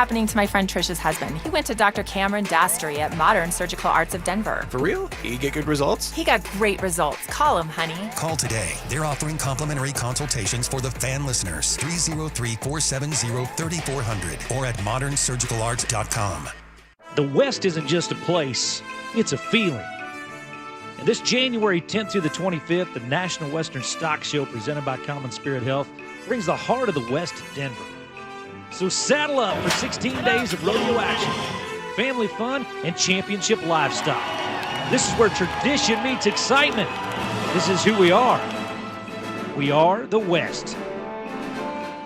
happening to my friend Trisha's husband. He went to Dr. Cameron Dastery at Modern Surgical Arts of Denver. For real? You get good results? He got great results. Call him, honey. Call today. They're offering complimentary consultations for the fan listeners. 303-470-3400 or at modernsurgicalarts.com. The West isn't just a place, it's a feeling. And this January 10th through the 25th, the National Western Stock Show presented by Common Spirit Health brings the heart of the West to Denver. So saddle up for 16 days of rodeo action, family fun, and championship livestock. This is where tradition meets excitement. This is who we are. We are the West.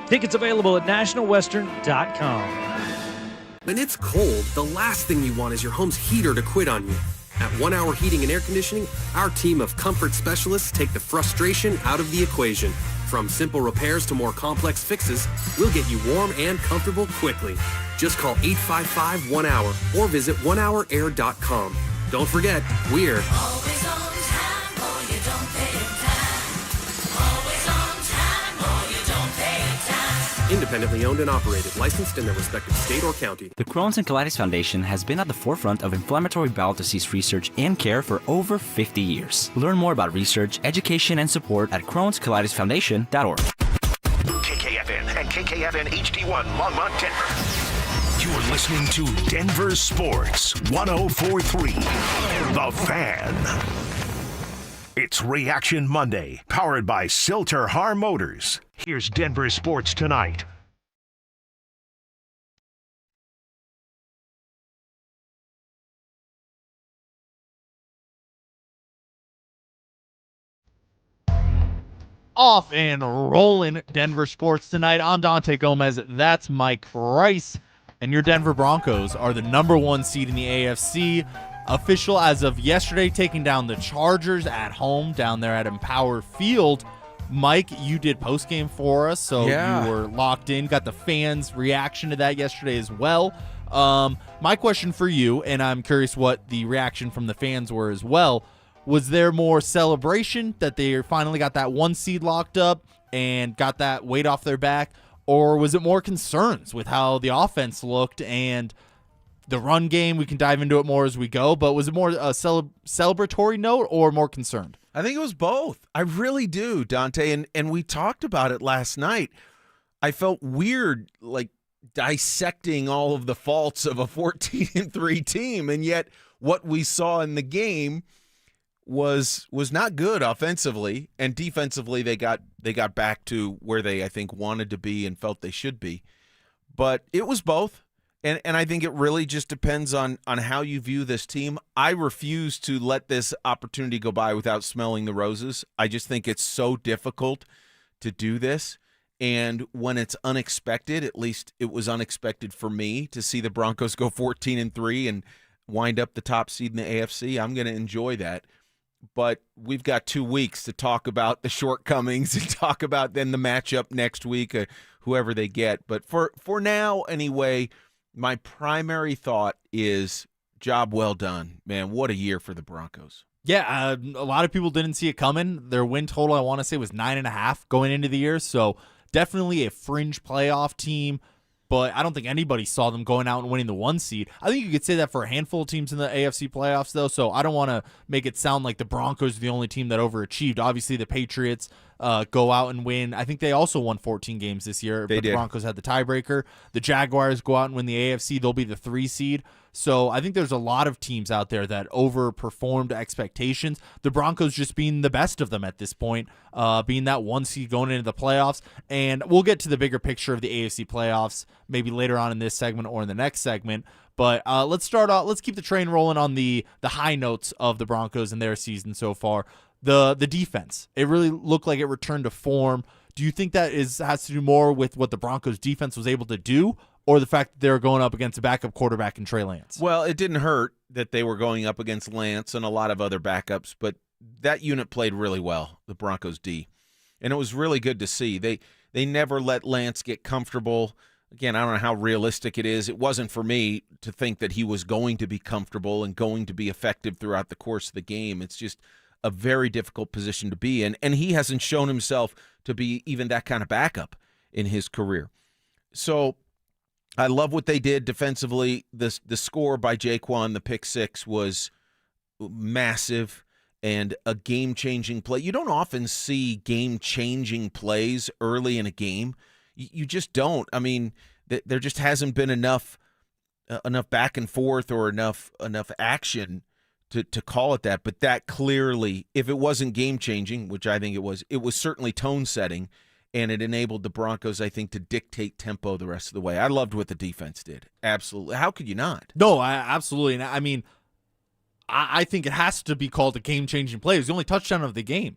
Tickets available at nationalwestern.com. When it's cold, the last thing you want is your home's heater to quit on you. At 1 Hour Heating and Air Conditioning, our team of comfort specialists take the frustration out of the equation. From simple repairs to more complex fixes, we'll get you warm and comfortable quickly. Just call 855-1HOUR or visit onehourair.com. Don't forget, we're always on time or you don't pay time. Always on time or you don't pay time. independently owned and operated, licensed in their respective state or county. The Crohn's and Colitis Foundation has been at the forefront of inflammatory bowel disease research and care for over 50 years. Learn more about research, education, and support at Crohn'sColitisFoundation.org. KKFN and KKFN HD1 Longmont, Denver. You're listening to Denver Sports 104.3 The Fan. It's Reaction Monday, powered by Silter Har Motors. Here's Denver Sports Tonight. Off and rolling Denver Sports Tonight. I'm Dante Gomez. That's Mike Rice. And your Denver Broncos are the #1 seed in the AFC. Official as of yesterday, taking down the Chargers at home down there at Empower Field. Mike, you did postgame for us, so you were locked in. Got the fans' reaction to that yesterday as well. My question for you, and I'm curious what the reaction from the fans were as well, was there more celebration that they finally got that 1 seed locked up and got that weight off their back, or was it more concerns with how the offense looked and the run game? We can dive into it more as we go, but was it more a celebratory note or more concerned? I think it was both. I really do, Dante, and we talked about it last night. I felt weird, like, dissecting all of the faults of a 14-3 team, and yet what we saw in the game was not good offensively, and defensively they got back to where they, I think, wanted to be and felt they should be. But it was both, and I think it really just depends on how you view this team. I refuse to let this opportunity go by without smelling the roses. I just think it's so difficult to do this, and when it's unexpected, at least it was unexpected for me to see the Broncos go 14-3 and wind up the top seed in the AFC. I'm going to enjoy that. But we've got 2 weeks to talk about the shortcomings and talk about then the matchup next week, whoever they get. But for now, anyway, my primary thought is job well done. Man, what a year for the Broncos. Yeah, a lot of people didn't see it coming. Their win total, I want to say, was 9.5 going into the year. So definitely a fringe playoff team. But I don't think anybody saw them going out and winning the 1 seed. I think you could say that for a handful of teams in the AFC playoffs, though, so I don't want to make it sound like the Broncos are the only team that overachieved. Obviously, the Patriots go out and win. I think they also won 14 games this year, but the Broncos had the tiebreaker. The Jaguars go out and win the AFC. They'll be the 3 seed. So I think there's a lot of teams out there that overperformed expectations. The Broncos just being the best of them at this point, being that 1 seed going into the playoffs. And we'll get to the bigger picture of the AFC playoffs maybe later on in this segment or in the next segment. But let's start off. Let's keep the train rolling on the high notes of the Broncos and their season so far. The defense, it really looked like it returned to form. Do you think that has to do more with what the Broncos defense was able to do, or the fact that they're going up against a backup quarterback in Trey Lance? Well, it didn't hurt that they were going up against Lance and a lot of other backups, but that unit played really well, the Broncos D. And it was really good to see. They never let Lance get comfortable. Again, I don't know how realistic it is. It wasn't for me to think that he was going to be comfortable and going to be effective throughout the course of the game. It's just a very difficult position to be in, and he hasn't shown himself to be even that kind of backup in his career. So I love what they did defensively. The score by Jaquan, the pick six, was massive and a game-changing play. You don't often see game-changing plays early in a game. You just don't. I mean, there just hasn't been enough back and forth or enough action to call it that. But that clearly, if it wasn't game-changing, which I think it was certainly tone-setting, and it enabled the Broncos, I think, to dictate tempo the rest of the way. I loved what the defense did. Absolutely. How could you not? No, absolutely. And I mean, I think it has to be called a game-changing play. It was the only touchdown of the game.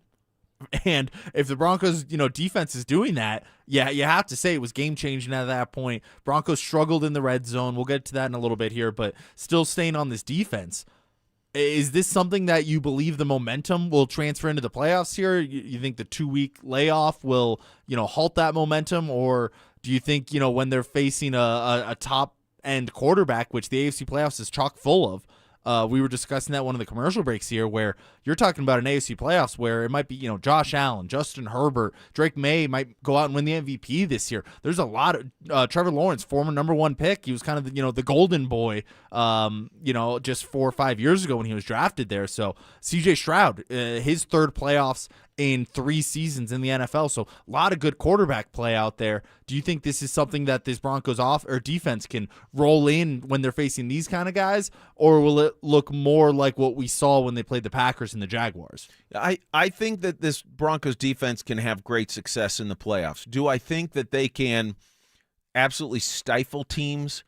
And if the Broncos, defense is doing that, yeah, you have to say it was game-changing at that point. Broncos struggled in the red zone. We'll get to that in a little bit here, but still staying on this defense. Is this something that you believe the momentum will transfer into the playoffs here? You think the 2-week layoff will, halt that momentum? Or do you think, when they're facing a top-end quarterback, which the AFC playoffs is chock full of, we were discussing that one of the commercial breaks here, where you're talking about an AFC playoffs where it might be, Josh Allen, Justin Herbert, Drake May might go out and win the MVP this year. There's a lot of Trevor Lawrence, former number 1 pick. He was kind of the golden boy, just 4 or 5 years ago when he was drafted there. So CJ Stroud, his third playoffs in 3 seasons in the NFL. So a lot of good quarterback play out there. Do you think this is something that this Broncos defense can roll in when they're facing these kind of guys, or will it look more like what we saw when they played the Packers and the Jaguars? I think that this Broncos defense can have great success in the playoffs. Do I think that they can absolutely stifle teams,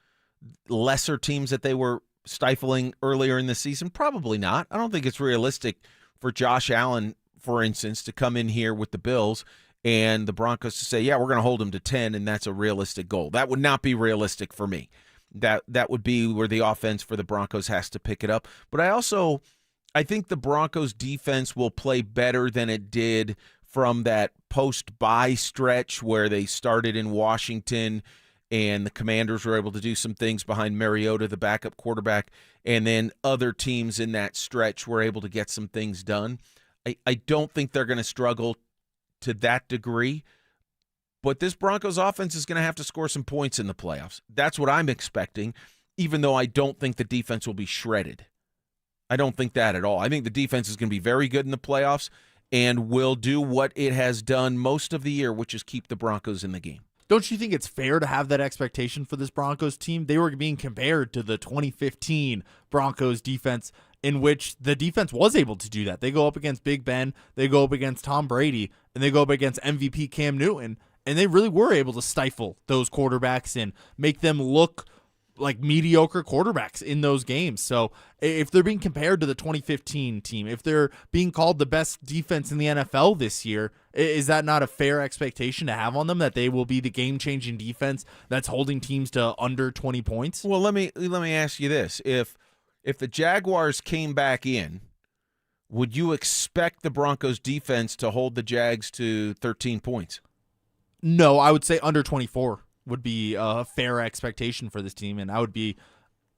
lesser teams that they were stifling earlier in the season? Probably not. I don't think it's realistic for Josh Allen, for instance, to come in here with the Bills and the Broncos to say, yeah, we're going to hold them to 10, and that's a realistic goal. That would not be realistic for me. That would be where the offense for the Broncos has to pick it up. But I think the Broncos defense will play better than it did from that post-bye stretch where they started in Washington and the Commanders were able to do some things behind Mariota, the backup quarterback, and then other teams in that stretch were able to get some things done. I don't think they're going to struggle to that degree, but this Broncos offense is going to have to score some points in the playoffs. That's what I'm expecting, even though I don't think the defense will be shredded. I don't think that at all. I think the defense is going to be very good in the playoffs and will do what it has done most of the year, which is keep the Broncos in the game. Don't you think it's fair to have that expectation for this Broncos team? They were being compared to the 2015 Broncos defense, in which the defense was able to do that. They go up against Big Ben, they go up against Tom Brady, and they go up against MVP Cam Newton, and they really were able to stifle those quarterbacks and make them look like mediocre quarterbacks in those games. So if they're being compared to the 2015 team, if they're being called the best defense in the NFL this year, is that not a fair expectation to have on them, that they will be the game-changing defense that's holding teams to under 20 points? Well, let me ask you this. If the Jaguars came back in, would you expect the Broncos defense to hold the Jags to 13 points? No, I would say under 24 would be a fair expectation for this team, and I would be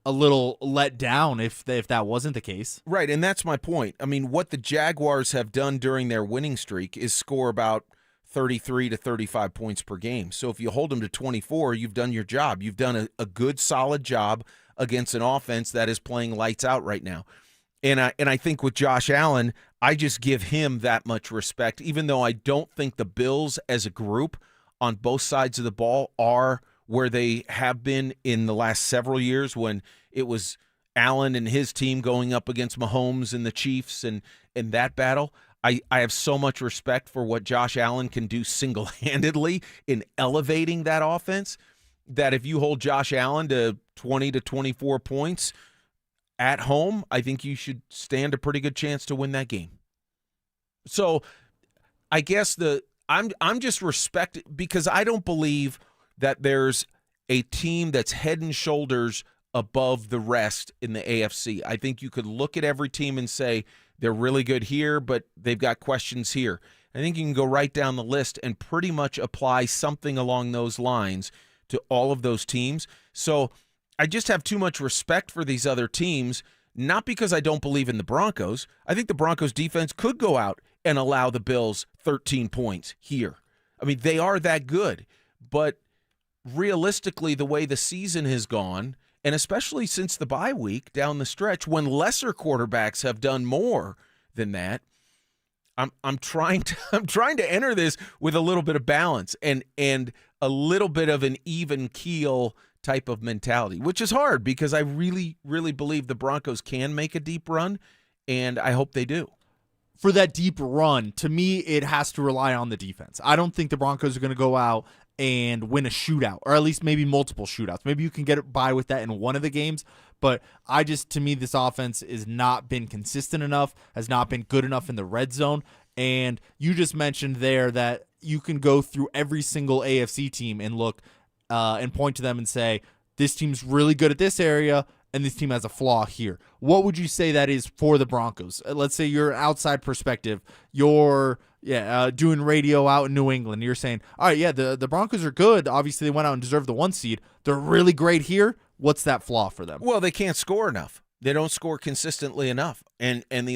a little let down if that wasn't the case. Right, and that's my point. I mean, what the Jaguars have done during their winning streak is score about 33 to 35 points per game. So if you hold them to 24, you've done your job. You've done a good, solid job against an offense that is playing lights out right now. And I think with Josh Allen, I just give him that much respect, even though I don't think the Bills as a group on both sides of the ball are where they have been in the last several years, when it was Allen and his team going up against Mahomes and the Chiefs and that battle. I have so much respect for what Josh Allen can do single-handedly in elevating that offense, that if you hold Josh Allen to 20 to 24 points at home, I think you should stand a pretty good chance to win that game. So I guess I'm just respecting, because I don't believe that there's a team that's head and shoulders above the rest in the AFC. I think you could look at every team and say they're really good here, but they've got questions here. I think you can go right down the list and pretty much apply something along those lines to all of those teams. So I just have too much respect for these other teams, not because I don't believe in the Broncos. I think the Broncos defense could go out and allow the Bills 13 points here. I mean, they are that good. But realistically, the way the season has gone, and especially since the bye week down the stretch, when lesser quarterbacks have done more than that, I'm trying to enter this with a little bit of balance and a little bit of an even keel type of mentality, which is hard because I really, really believe the Broncos can make a deep run, and I hope they do. For that deep run, to me, it has to rely on the defense. I don't think the Broncos are going to go out and win a shootout, or at least maybe multiple shootouts. Maybe you can get by with that in one of the games, but to me, this offense has not been consistent enough, has not been good enough in the red zone. And you just mentioned there that you can go through every single AFC team and look and point to them and say, this team's really good at this area, and this team has a flaw here. What would you say that is for the Broncos? Let's say you're outside perspective. You're doing radio out in New England. You're saying, all right, the Broncos are good. Obviously, they went out and deserved the 1 seed. They're really great here. What's that flaw for them? Well, they can't score enough. They don't score consistently enough, and they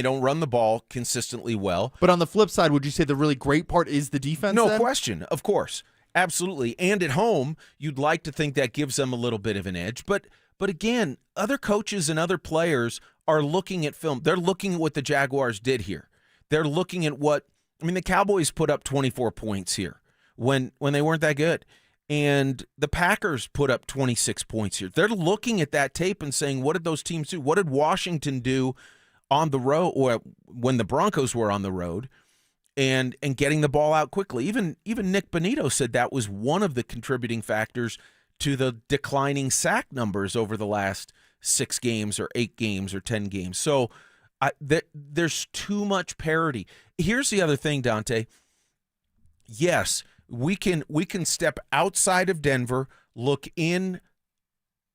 don't run the ball consistently well. But on the flip side, would you say the really great part is the defense? No question, of course, absolutely. And at home, you'd like to think that gives them a little bit of an edge. But again, other coaches and other players are looking at film. They're looking at what the Jaguars did here. They're looking at the Cowboys put up 24 points here when they weren't that good. And the Packers put up 26 points here. They're looking at that tape and saying, what did those teams do? What did Washington do on the road, or when the Broncos were on the road, and getting the ball out quickly? Even Nick Bonito said that was one of the contributing factors to the declining sack numbers over the last 6 games or 8 games or 10 games. So there's too much parity. Here's the other thing, Dante. Yes, we can step outside of Denver, look in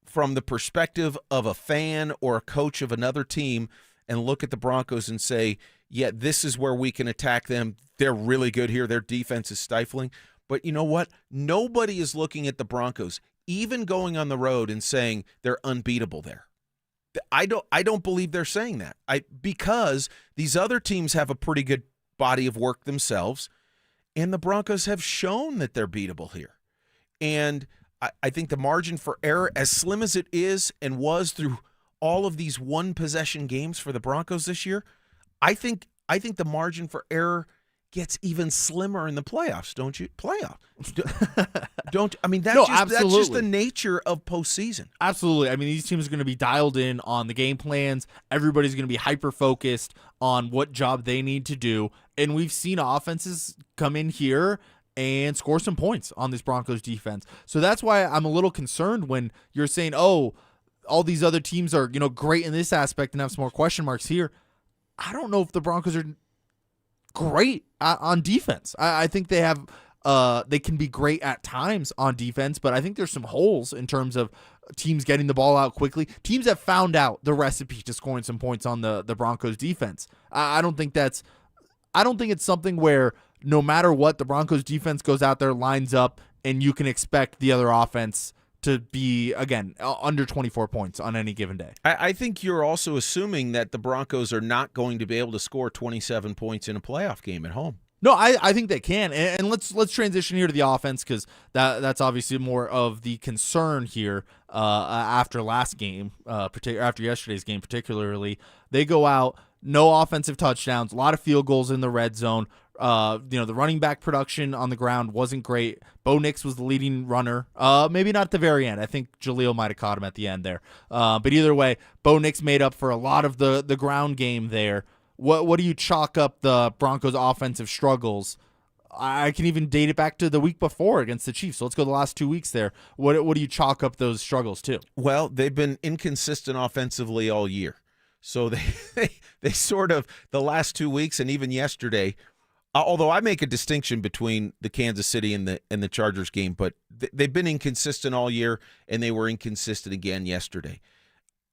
from the perspective of a fan or a coach of another team, and look at the Broncos and say, yeah, this is where we can attack them. They're really good here. Their defense is stifling. But you know what? Nobody is looking at the Broncos, even going on the road, and saying they're unbeatable there. I don't believe they're saying that. Because these other teams have a pretty good body of work themselves, and the Broncos have shown that they're beatable here. And I think the margin for error, as slim as it is and was through all of these one-possession games for the Broncos this year, I think the margin for error gets even slimmer in the playoffs, don't you? That's just the nature of postseason. Absolutely. I mean, these teams are going to be dialed in on the game plans. Everybody's going to be hyper-focused on what job they need to do. And we've seen offenses come in here and score some points on this Broncos defense. So that's why I'm a little concerned when you're saying, oh, all these other teams are, great in this aspect and have some more question marks here. I don't know if the Broncos are great on defense. I think they have they can be great at times on defense, but I think there's some holes in terms of teams getting the ball out quickly. Teams have found out the recipe to scoring some points on the Broncos defense. I don't think it's something where no matter what, the Broncos defense goes out there, lines up, and you can expect the other offense to be, again, under 24 points on any given day. I think you're also assuming that the Broncos are not going to be able to score 27 points in a playoff game at home. No, I think they can. And let's transition here to the offense, because that's obviously more of the concern here after last game, after yesterday's game particularly. They go out, no offensive touchdowns, a lot of field goals in the red zone. The running back production on the ground wasn't great. Bo Nix was the leading runner. Maybe not at the very end. I think Jaleel might have caught him at the end there. But either way, Bo Nix made up for a lot of the ground game there. What do you chalk up the Broncos' offensive struggles? I can even date it back to the week before against the Chiefs. So let's go the last 2 weeks there. What do you chalk up those struggles to? Well, they've been inconsistent offensively all year. So they sort of, the last 2 weeks and even yesterday, although I make a distinction between the Kansas City and the Chargers game, but they've been inconsistent all year, and they were inconsistent again yesterday.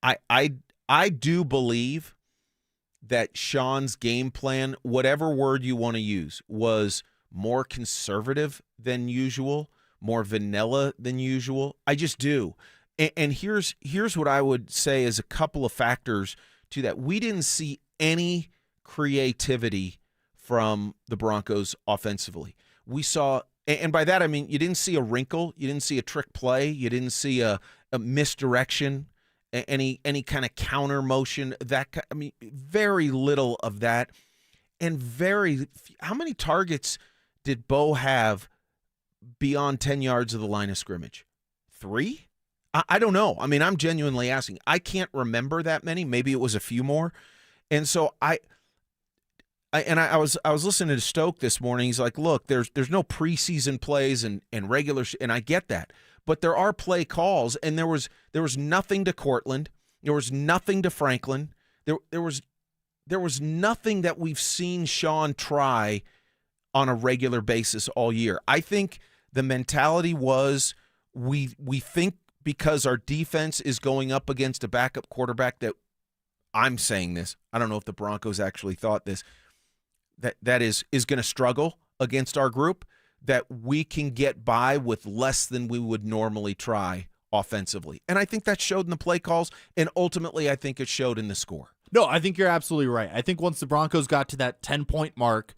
I do believe that Sean's game plan, whatever word you want to use, was more conservative than usual, more vanilla than usual. I just do. And here's what I would say is a couple of factors to that. We didn't see any creativity from the Broncos offensively. We saw And by that, I mean, you didn't see a wrinkle. You didn't see a trick play. You didn't see a misdirection, any kind of counter motion. I mean, very little of that. And how many targets did Bo have beyond 10 yards of the line of scrimmage? 3? I don't know. I mean, I'm genuinely asking. I can't remember that many. Maybe it was a few more. And so I was listening to Stoke this morning. He's like, look, there's no preseason plays and regular and I get that. But there are play calls, and there was nothing to Cortland. There was nothing to Franklin. There was nothing that we've seen Sean try on a regular basis all year. I think the mentality was we think because our defense is going up against a backup quarterback that I'm saying this. I don't know if the Broncos actually thought this. That is going to struggle against our group, that we can get by with less than we would normally try offensively. And I think that showed in the play calls, and ultimately I think it showed in the score. No, I think you're absolutely right. I think once the Broncos got to that 10-point mark,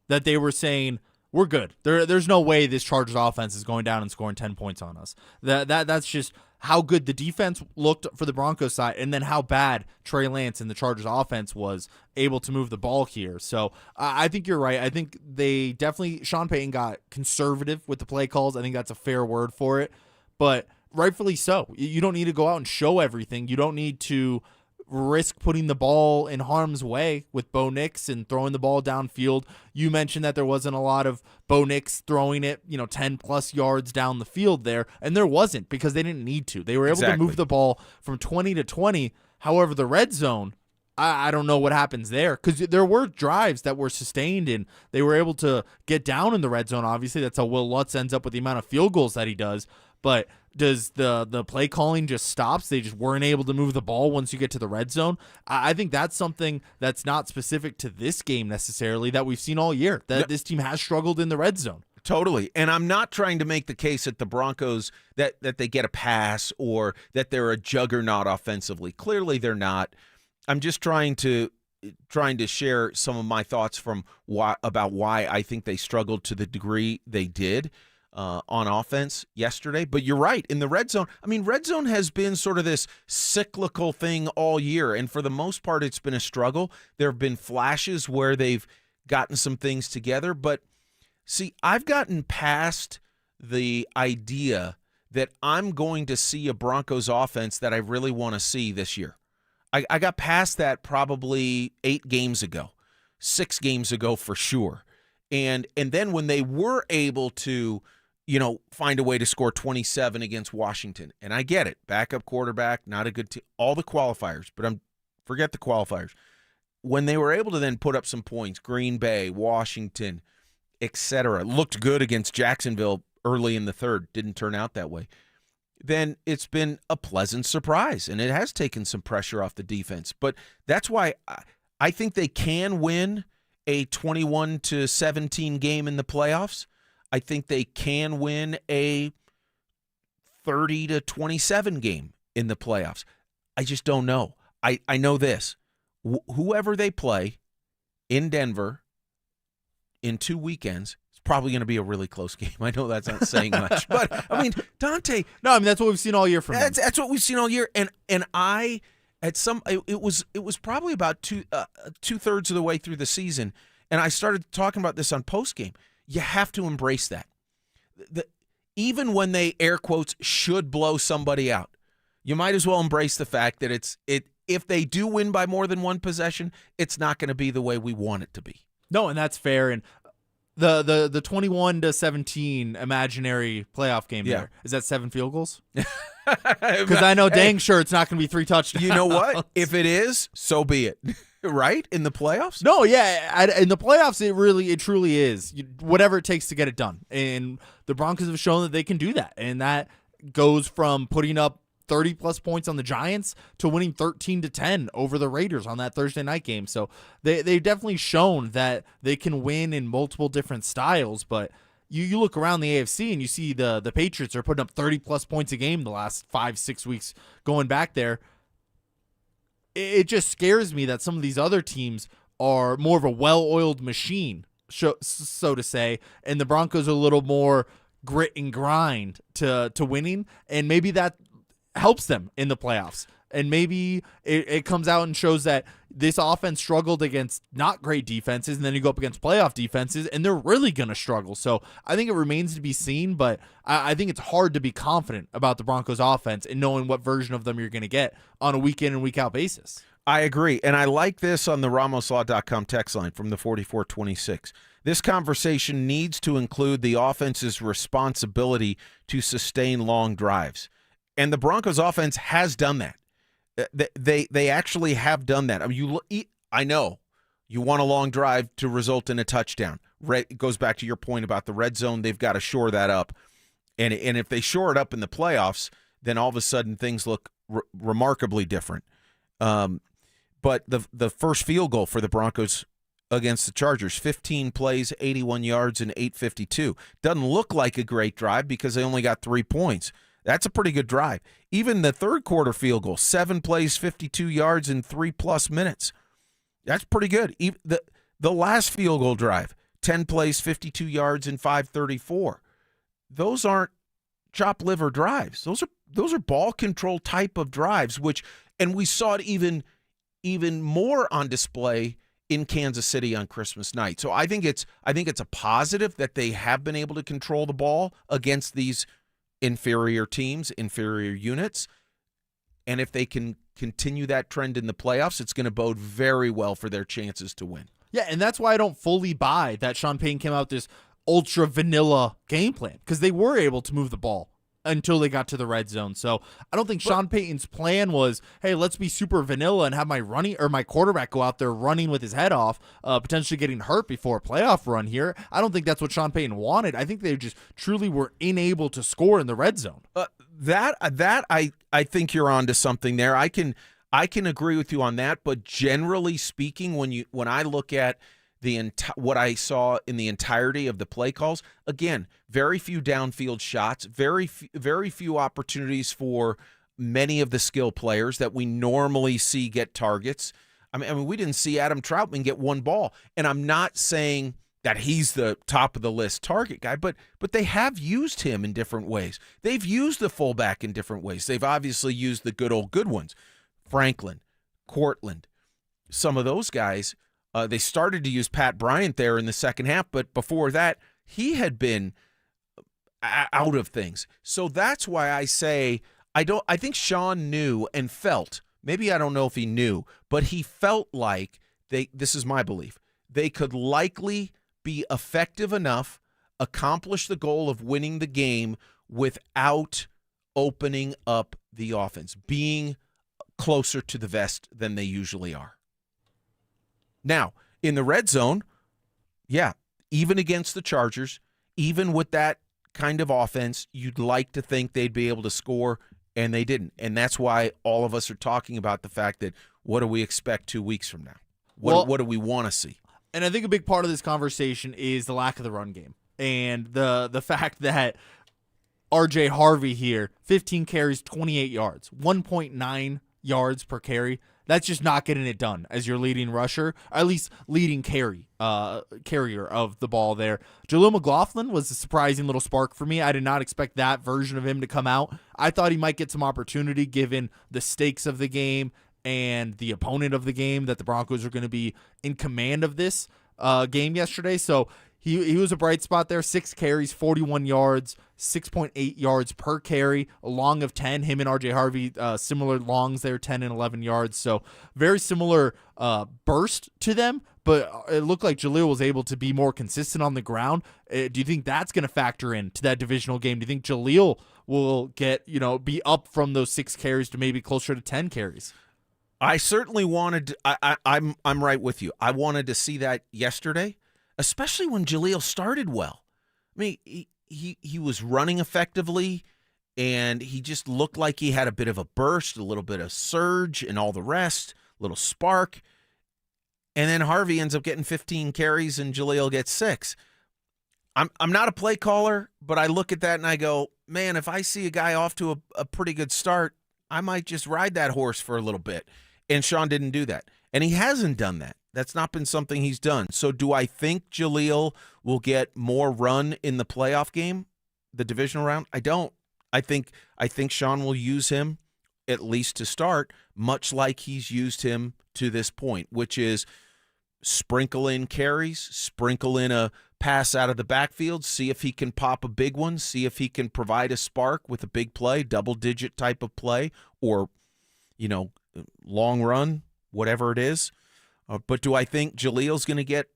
that they were saying, we're good. There's no way this Chargers offense is going down and scoring 10 points on us. That's just how good the defense looked for the Broncos side, and then how bad Trey Lance and the Chargers offense was able to move the ball here. So I think you're right. I think they definitely, Sean Payton got conservative with the play calls. I think that's a fair word for it, but rightfully so. You don't need to go out and show everything. You don't need to risk putting the ball in harm's way with Bo Nix and throwing the ball downfield. You mentioned that there wasn't a lot of Bo Nix throwing it, 10 plus yards down the field there, and there wasn't because they didn't need to. They were able to move the ball from 20 to 20. However, the red zone, I don't know what happens there, because there were drives that were sustained and they were able to get down in the red zone. Obviously, that's how Will Lutz ends up with the amount of field goals that he does. But does the play calling just stops? They just weren't able to move the ball once you get to the red zone. I think that's something that's not specific to this game necessarily, that we've seen all year, that this team has struggled in the red zone. Totally. And I'm not trying to make the case that the Broncos, that they get a pass or that they're a juggernaut offensively. Clearly they're not. I'm just trying to share some of my thoughts about why I think they struggled to the degree they did on offense yesterday. But you're right. In the red zone, I mean, red zone has been sort of this cyclical thing all year, and for the most part, it's been a struggle. There have been flashes where they've gotten some things together, but see, I've gotten past the idea that I'm going to see a Broncos offense that I really want to see this year. I got past that probably 8 games ago, 6 games ago for sure. And then when they were able to, find a way to score 27 against Washington, and I get it, backup quarterback, not a good team, all the qualifiers, but forget the qualifiers. When they were able to then put up some points, Green Bay, Washington, etc., looked good against Jacksonville early in the third, didn't turn out that way, then it's been a pleasant surprise, and it has taken some pressure off the defense. But that's why I think they can win a 21-17 game in the playoffs. I think they can win a 30-27 game in the playoffs. I just don't know. I know this. Whoever they play in Denver in 2 weekends, probably going to be a really close game. I know that's not saying much, but I mean, Dante. No, I mean that's what we've seen all year from him. That's what we've seen all year, and it was probably about 2/3 of the way through the season, and I started talking about this on postgame. You have to embrace that. Even when they air quotes should blow somebody out, you might as well embrace the fact that if they do win by more than one possession, it's not going to be the way we want it to be. No, and that's fair. And the 21-17 imaginary playoff game there, is that 7 field goals? Because I know dang sure it's not going to be 3 touchdowns. You know what? If it is, so be it. Right? In the playoffs? No, yeah. In the playoffs, it truly is. Whatever it takes to get it done. And the Broncos have shown that they can do that. And that goes from putting up 30-plus points on the Giants to winning 13-10 over the Raiders on that Thursday night game. So they've definitely shown that they can win in multiple different styles. But you look around the AFC and you see the Patriots are putting up 30-plus points a game the last 5-6 weeks going back there. It just scares me that some of these other teams are more of a well-oiled machine so to say, and the Broncos are a little more grit and grind to winning, and maybe that helps them in the playoffs. And maybe it comes out and shows that this offense struggled against not great defenses, and then you go up against playoff defenses, and they're really going to struggle. So I think it remains to be seen, but I think it's hard to be confident about the Broncos offense and knowing what version of them you're going to get on a week in and week out basis. I agree, and I like this on the RamosLaw.com text line from the 4426. This conversation needs to include the offense's responsibility to sustain long drives. And the Broncos offense has done that. They actually have done that. I mean, I know you want a long drive to result in a touchdown. It goes back to your point about the red zone. They've got to shore that up. And if they shore it up in the playoffs, then all of a sudden things look remarkably different. But the first field goal for the Broncos against the Chargers, 15 plays, 81 yards, and 8:52. Doesn't look like a great drive because they only got 3 points. That's a pretty good drive. Even the third quarter field goal, 7 plays, 52 yards, in 3+ minutes. That's pretty good. Even the last field goal drive, 10 plays, 52 yards, and 5:34. Those aren't chop liver drives. Those are ball control type of drives, and we saw it even more on display in Kansas City on Christmas night. So I think it's a positive that they have been able to control the ball against these inferior teams, inferior units. And if they can continue that trend in the playoffs, it's going to bode very well for their chances to win. Yeah, and that's why I don't fully buy that Sean Payton came out with this ultra vanilla game plan, because they were able to move the ball until they got to the red zone. So I don't think Sean Payton's plan was, hey, let's be super vanilla and have my quarterback go out there running with his head off, potentially getting hurt before a playoff run here. I don't think that's what Sean Payton wanted. I think they just truly were unable to score in the red zone. I think you're onto something there. I can agree with you on that, but generally speaking, when I look at what I saw in the entirety of the play calls, again, very few downfield shots, very few opportunities for many of the skill players that we normally see get targets. I mean, we didn't see Adam Troutman get one ball, and I'm not saying that he's the top of the list target guy, but they have used him in different ways. They've used the fullback in different ways. They've obviously used the good ones, Franklin, Cortland, some of those guys. They started to use Pat Bryant there in the second half, but before that, he had been out of things. So that's why I say I think Sean knew and felt, maybe I don't know if he knew, but he felt like this is my belief, they could likely be effective enough, accomplish the goal of winning the game without opening up the offense, being closer to the vest than they usually are. Now, in the red zone, yeah, even against the Chargers, even with that kind of offense, you'd like to think they'd be able to score, and they didn't. And that's why all of us are talking about the fact that what do we expect 2 weeks from now? What do we want to see? And I think a big part of this conversation is the lack of the run game and the fact that RJ Harvey here, 15 carries, 28 yards, 1.9 yards per carry. That's just not getting it done as your leading rusher, or at least leading carrier of the ball there. Jaleel McLaughlin was a surprising little spark for me. I did not expect that version of him to come out. I thought he might get some opportunity given the stakes of the game and the opponent of the game, that the Broncos are going to be in command of this game yesterday. So he was a bright spot there. 6 carries, 41 yards, 6.8 yards per carry, a long of 10. Him and RJ Harvey, similar longs there, 10 and 11 yards. So very similar burst to them, but it looked like Jaleel was able to be more consistent on the ground. Do you think that's going to factor into that divisional game? Do you think Jaleel will be up from those 6 carries to maybe closer to 10 carries? I certainly wanted. I'm right with you. I wanted to see that yesterday, especially when Jaleel started well. I mean, he was running effectively, and he just looked like he had a bit of a burst, a little bit of surge, and all the rest, a little spark. And then Harvey ends up getting 15 carries, and Jaleel gets 6. I'm not a play caller, but I look at that and I go, man, if I see a guy off to a pretty good start, I might just ride that horse for a little bit. And Sean didn't do that. And he hasn't done that. That's not been something he's done. So do I think Jaleel will get more run in the playoff game, the divisional round? I don't. I think Sean will use him at least to start, much like he's used him to this point, which is sprinkle in carries, sprinkle in a pass out of the backfield, see if he can pop a big one, see if he can provide a spark with a big play, double-digit type of play, or, long run, whatever it is. But do I think Jaleel's going to get,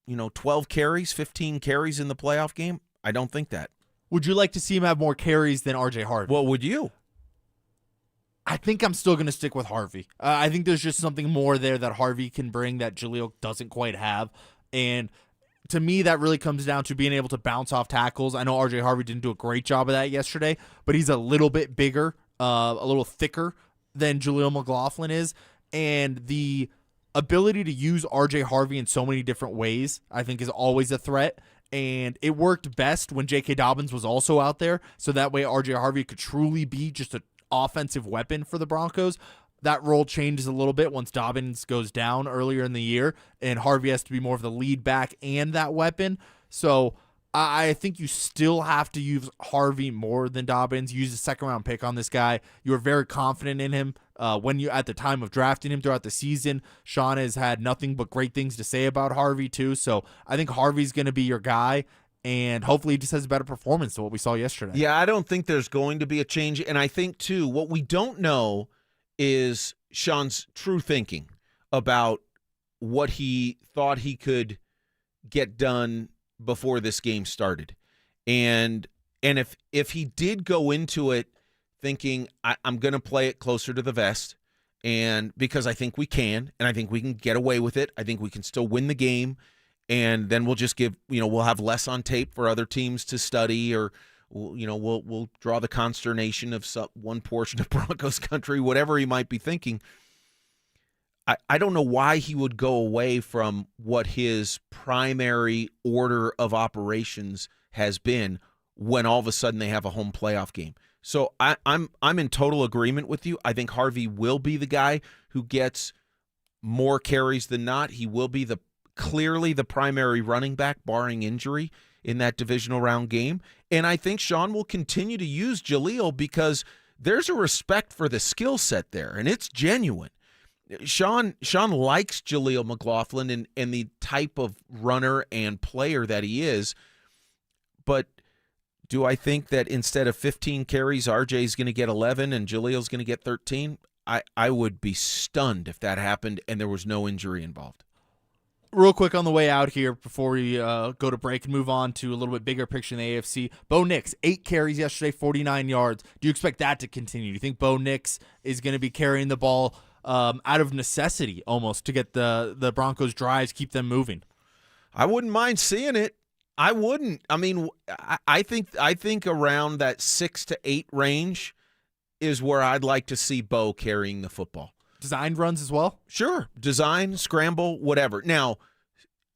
12 carries, 15 carries in the playoff game? I don't think that. Would you like to see him have more carries than RJ Harvey? Well, would you? I think I'm still going to stick with Harvey. I think there's just something more there that Harvey can bring that Jaleel doesn't quite have. And to me, that really comes down to being able to bounce off tackles. I know RJ Harvey didn't do a great job of that yesterday, but he's a little bit bigger, a little thicker than Jaleel McLaughlin is. And the ability to use RJ Harvey in so many different ways, I think, is always a threat. And it worked best when J.K. Dobbins was also out there, so that way RJ Harvey could truly be just an offensive weapon for the Broncos. That role changes a little bit once Dobbins goes down earlier in the year, and Harvey has to be more of the lead back and that weapon. So I think you still have to use Harvey more than Dobbins. Use a second-round pick on this guy. You were very confident in him when you at the time of drafting him throughout the season. Sean has had nothing but great things to say about Harvey too. So I think Harvey's going to be your guy, and hopefully he just has a better performance than what we saw yesterday. Yeah, I don't think there's going to be a change. And I think, too, what we don't know is Sean's true thinking about what he thought he could get done before this game started. And if he did go into it thinking, I'm going to play it closer to the vest, and because I think we can, and I think we can get away with it, I think we can still win the game, and then we'll just we'll have less on tape for other teams to study, or we'll draw the consternation of one portion of Broncos country, whatever he might be thinking. I don't know why he would go away from what his primary order of operations has been when all of a sudden they have a home playoff game. So I'm in total agreement with you. I think Harvey will be the guy who gets more carries than not. He will be clearly the primary running back, barring injury, in that divisional round game. And I think Sean will continue to use Jaleel because there's a respect for the skill set there, and it's genuine. Sean likes Jaleel McLaughlin and the type of runner and player that he is, but do I think that instead of 15 carries, RJ is going to get 11 and Jaleel's going to get 13? I would be stunned if that happened and there was no injury involved. Real quick on the way out here before we go to break and move on to a little bit bigger picture in the AFC. Bo Nix, 8 carries yesterday, 49 yards. Do you expect that to continue? Do you think Bo Nix is going to be carrying the ball out of necessity almost to get the Broncos drives, keep them moving? I wouldn't mind seeing it. I wouldn't. I mean, I think around that 6 to 8 range is where I'd like to see Bo carrying the football. Designed runs as well? Sure. Design, scramble, whatever. Now,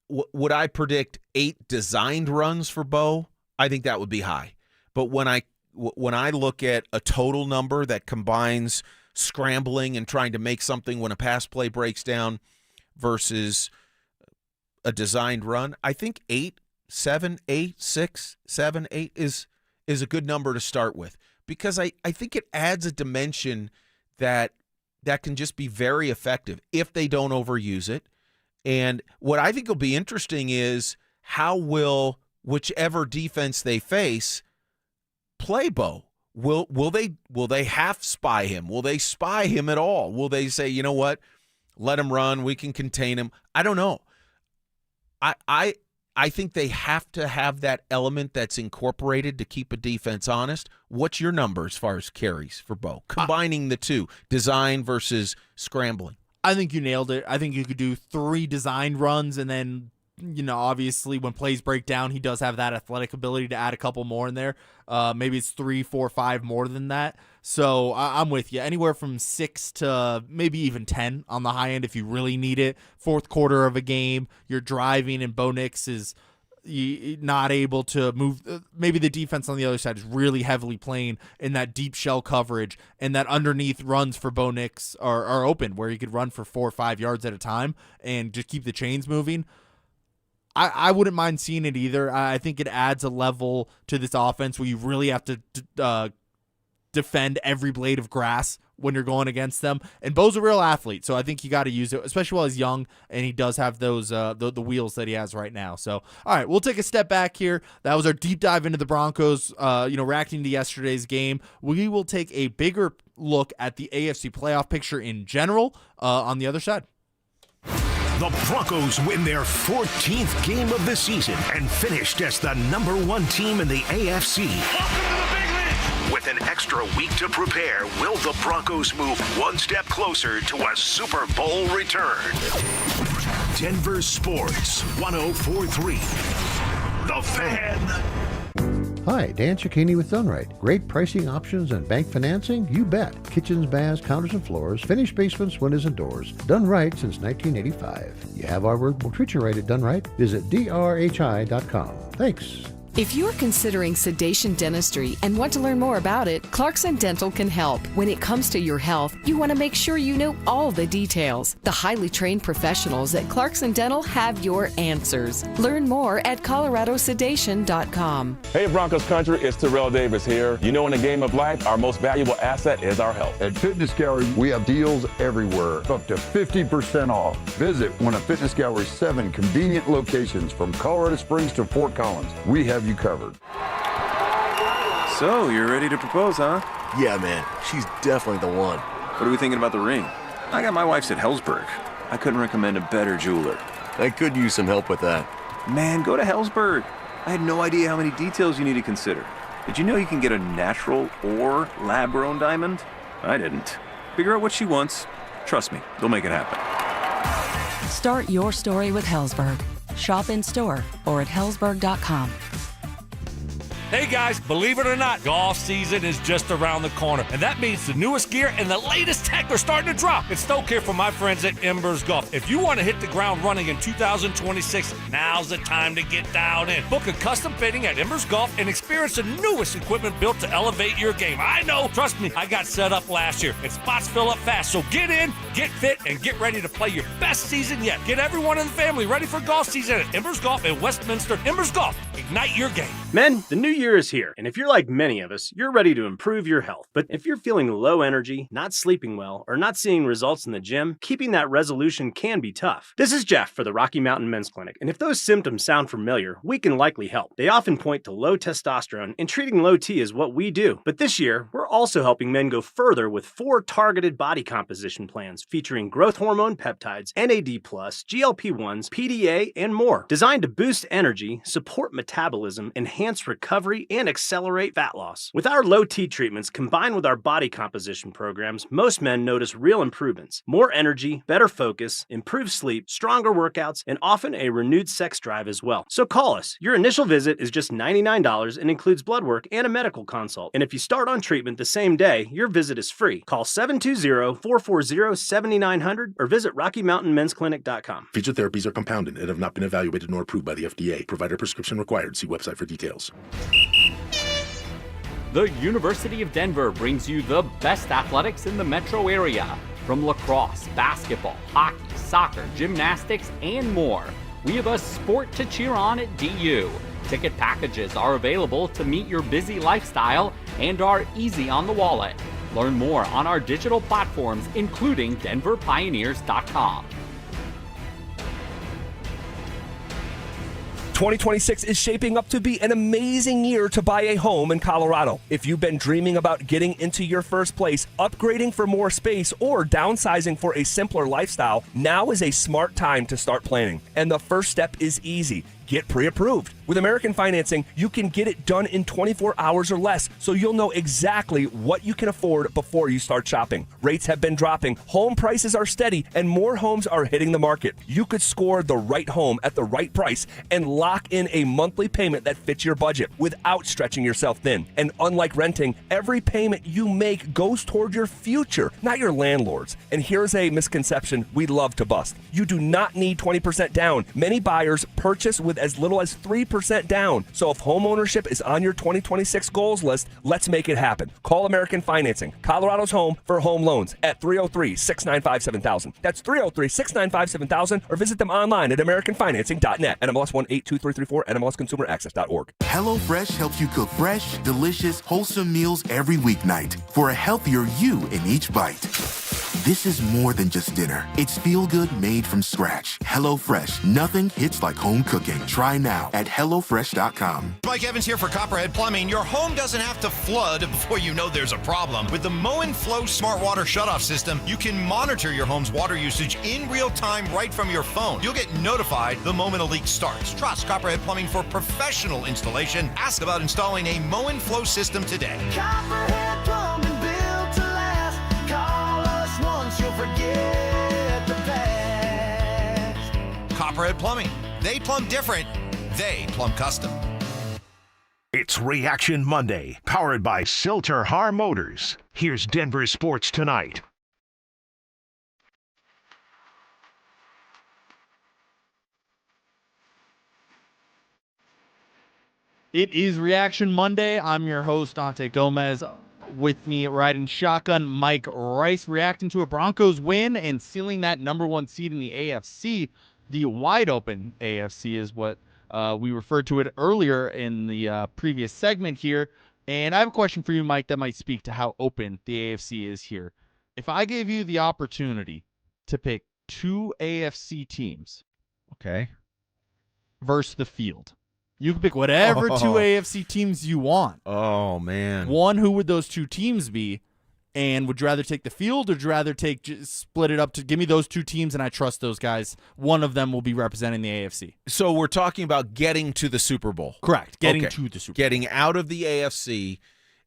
would I predict 8 designed runs for Bo? I think that would be high. But when I look at a total number that combines scrambling and trying to make something when a pass play breaks down versus a designed run, I think 8, 7, 8, 6, 7, 8 is a good number to start with, because I think it adds a dimension that can just be very effective if they don't overuse it. And what I think will be interesting is how will whichever defense they face play Bo. Will they half spy him? Will they spy him at all? Will they say, you know what, let him run, we can contain him? I don't know. I think they have to have that element that's incorporated to keep a defense honest. What's your number as far as carries for Bo? Combining the two, design versus scrambling. I think you nailed it. I think you could do 3 designed runs, and then, obviously when plays break down, he does have that athletic ability to add a couple more in there. Maybe it's 3, 4, 5 more than that. So I'm with you. Anywhere from 6 to maybe even 10 on the high end if you really need it. Fourth quarter of a game, you're driving, and Bo Nix is not able to move. Maybe the defense on the other side is really heavily playing in that deep shell coverage, and that underneath runs for Bo Nix are open, where he could run for 4 or 5 yards at a time and just keep the chains moving. I wouldn't mind seeing it either. I think it adds a level to this offense where you really have to defend every blade of grass when you're going against them. And Bo's a real athlete, so I think you got to use it, especially while he's young, and he does have those the wheels that he has right now. So, all right, we'll take a step back here. That was our deep dive into the Broncos, reacting to yesterday's game. We will take a bigger look at the AFC playoff picture in general on the other side. The Broncos win their 14th game of the season and finished as the #1 team in the AFC. With an extra week to prepare, will the Broncos move one step closer to a Super Bowl return? Denver Sports 104.3. The Fan. Hi, Dan Cicchini with Dunright. Great pricing options and bank financing? You bet. Kitchens, baths, counters and floors, finished basements, windows and doors. Done right since 1985. You have our word, we'll treat you right at Done Right. Visit drhi.com. Thanks. If you're considering sedation dentistry and want to learn more about it, Clarkson Dental can help. When it comes to your health, you want to make sure you know all the details. The highly trained professionals at Clarkson Dental have your answers. Learn more at coloradosedation.com. Hey Broncos country, it's Terrell Davis here. You know, in the game of life, our most valuable asset is our health. At Fitness Gallery, we have deals everywhere, up to 50% off. Visit one of Fitness Gallery's 7 convenient locations from Colorado Springs to Fort Collins. We have you covered. So, you're ready to propose, huh? Yeah, man. She's definitely the one. What are we thinking about the ring? I got my wife's at Hellsberg. I couldn't recommend a better jeweler. I could use some help with that. Man, go to Hellsberg. I had no idea how many details you need to consider. Did you know you can get a natural or lab-grown diamond? I didn't. Figure out what she wants. Trust me, they'll make it happen. Start your story with Hellsberg. Shop in store or at hellsberg.com. Hey guys, believe it or not, golf season is just around the corner, and that means the newest gear and the latest tech are starting to drop. It's Stoke here from my friends at Embers Golf. If you want to hit the ground running in 2026, now's the time to get dialed in. Book a custom fitting at Embers Golf and experience the newest equipment built to elevate your game. I know, trust me, I got set up last year, and spots fill up fast. So get in, get fit, and get ready to play your best season yet. Get everyone in the family ready for golf season at Embers Golf in Westminster. Embers Golf, ignite your game. Men, the new year is here, and if you're like many of us, you're ready to improve your health. But if you're feeling low energy, not sleeping well, or not seeing results in the gym, keeping that resolution can be tough. This is Jeff for the Rocky Mountain Men's Clinic, and if those symptoms sound familiar, we can likely help. They often point to low testosterone, and treating low T is what we do. But this year, we're also helping men go further with 4 targeted body composition plans featuring growth hormone peptides, NAD+, GLP-1s, PDA, and more, designed to boost energy, support metabolism, enhance recovery, and accelerate fat loss. With our low T treatments combined with our body composition programs, most men notice real improvements. More energy, better focus, improved sleep, stronger workouts, and often a renewed sex drive as well. So call us. Your initial visit is just $99 and includes blood work and a medical consult. And if you start on treatment the same day, your visit is free. Call 720-440-7900 or visit RockyMountainMen'sClinic.com. Featured therapies are compounded and have not been evaluated nor approved by the FDA. Provider prescription required. See website for details. The University of Denver brings you the best athletics in the metro area. From lacrosse, basketball, hockey, soccer, gymnastics, and more. We have a sport to cheer on at DU. Ticket packages are available to meet your busy lifestyle and are easy on the wallet. Learn more on our digital platforms, including denverpioneers.com. 2026 is shaping up to be an amazing year to buy a home in Colorado. If you've been dreaming about getting into your first place, upgrading for more space, or downsizing for a simpler lifestyle, now is a smart time to start planning. And the first step is easy. Get pre-approved. With American Financing, you can get it done in 24 hours or less, so you'll know exactly what you can afford before you start shopping. Rates have been dropping, home prices are steady, and more homes are hitting the market. You could score the right home at the right price and lock in a monthly payment that fits your budget without stretching yourself thin. And unlike renting, every payment you make goes toward your future, not your landlord's. And here's a misconception we'd love to bust. You do not need 20% down. Many buyers purchase with as little as 3% down. So if homeownership is on your 2026 goals list, let's make it happen. Call American Financing, Colorado's home for home loans at 303-695-7000. That's 303-695-7000, or visit them online at americanfinancing.net. NMLS 1823334, NMLSconsumeraccess.org. HelloFresh helps you cook fresh, delicious, wholesome meals every weeknight for a healthier you in each bite. This is more than just dinner. It's feel-good made from scratch. HelloFresh. Nothing hits like home cooking. Try now at HelloFresh.com. Mike Evans here for Copperhead Plumbing. Your home doesn't have to flood before you know there's a problem. With the Mow and Flow Smart Water Shutoff System, you can monitor your home's water usage in real time right from your phone. You'll get notified the moment a leak starts. Trust Copperhead Plumbing for professional installation. Ask about installing a Mow and Flow system today. Copperhead Plumbing, built to last. Call us once, you'll forget the past. Copperhead Plumbing. They plumb different. They plumb custom. It's Reaction Monday, powered by Silter Har Motors. Here's Denver Sports Tonight. It is Reaction Monday. I'm your host, Dante Gomez. With me riding shotgun, Mike Rice, reacting to a Broncos win and sealing that number one seed in the AFC. The wide open AFC is what we referred to it earlier in the previous segment here. And I have a question for you, Mike, that might speak to how open the AFC is here. If I gave you the opportunity to pick two AFC teams, okay, versus the field, you can pick whatever two AFC teams you want. Oh, man. One, who would those two teams be? And would you rather take the field, or would you rather split it up to give me those two teams and I trust those guys? One of them will be representing the AFC. So we're talking about getting to the Super Bowl. Correct. Getting to the Super Bowl. Getting out of the AFC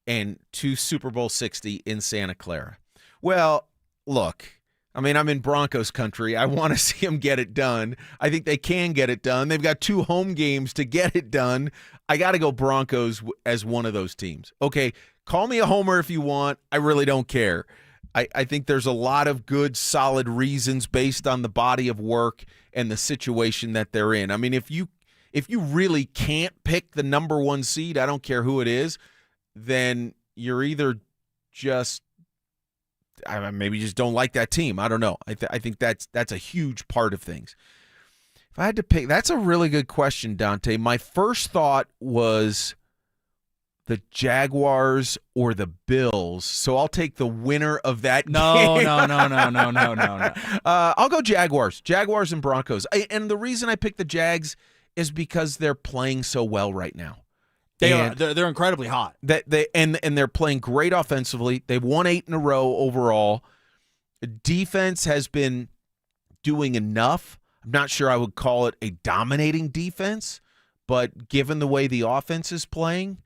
and to Super Bowl 60 in Santa Clara. Well, look, I mean, I'm in Broncos country. I want to see them get it done. I think they can get it done. They've got 2 home games to get it done. I got to go Broncos as one of those teams. Okay, call me a homer if you want. I really don't care. I think there's a lot of good, solid reasons based on the body of work and the situation that they're in. I mean, if you really can't pick the number one seed, I don't care who it is, then you're either just maybe just don't like that team. I don't know. I think that's a huge part of things. If I had to pick, that's a really good question, Dante. My first thought was the Jaguars or the Bills. So I'll take the winner of that game. No. I'll go Jaguars. Jaguars and Broncos. And the reason I picked the Jags is because they're playing so well right now. They're incredibly hot. And they're playing great offensively. They've won 8 in a row overall. Defense has been doing enough. I'm not sure I would call it a dominating defense, but given the way the offense is playing,